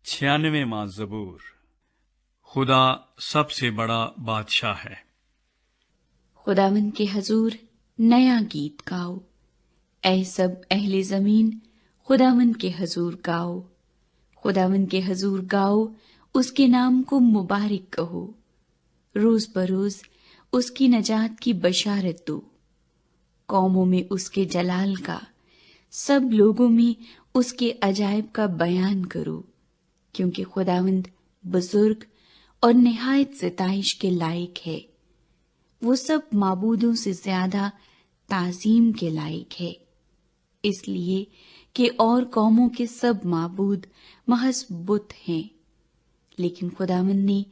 96واں زبور۔ خدا سب سے بڑا بادشاہ ہے۔ خداوند کے حضور نیا گیت گاؤ، اے سب اہل زمین خداوند کے حضور گاؤ۔ خداوند کے حضور گاؤ، اس کے نام کو مبارک کہو، روز بروز اس کی نجات کی بشارت دو۔ قوموں میں اس کے جلال کا، سب لوگوں میں اس کے عجائب کا بیان کرو، کیونکہ خداوند بزرگ اور نہایت ستائش کے لائق ہے۔ وہ سب معبودوں سے زیادہ تعظیم کے لائق ہے، اس لیے کہ اور قوموں کے سب معبود محض بت ہیں، لیکن خداوند نے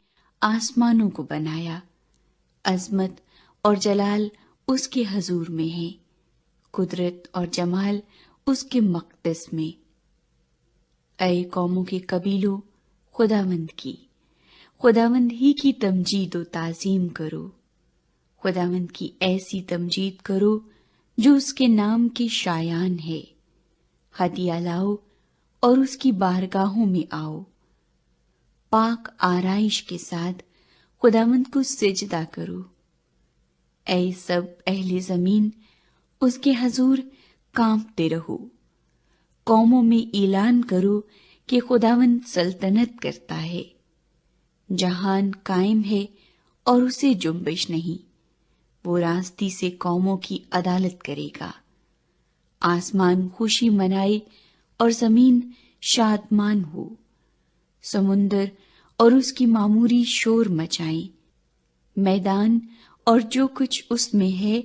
آسمانوں کو بنایا۔ عظمت اور جلال اس کے حضور میں ہے، قدرت اور جمال اس کے مقدس میں۔ اے قوموں کے قبیلوں، خداوند ہی کی تمجید و تعظیم کرو۔ خداوند کی ایسی تمجید کرو جو اس کے نام کی شایان ہے۔ ہدیہ لاؤ اور اس کی بارگاہوں میں آؤ، پاک آرائش کے ساتھ خداوند کو سجدہ کرو۔ اے سب اہل زمین اس کے حضور کانپتے رہو۔ قوموں میں اعلان کرو کہ خداوند سلطنت کرتا ہے۔ جہان قائم ہے اور اسے جنبش نہیں، وہ راستی سے قوموں کی عدالت کرے گا۔ آسمان خوشی منائے اور زمین شادمان ہو، سمندر اور اس کی معموری شور مچائیں، میدان اور جو کچھ اس میں ہے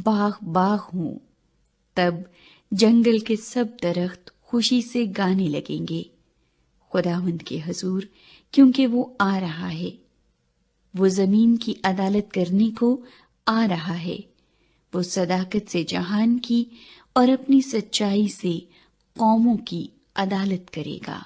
باغ باغ ہوں۔ تب جنگل کے سب درخت خوشی سے گانے لگیں گے خداوند کے حضور، کیونکہ وہ آ رہا ہے۔ وہ زمین کی عدالت کرنے کو آ رہا ہے۔ وہ صداقت سے جہان کی اور اپنی سچائی سے قوموں کی عدالت کرے گا۔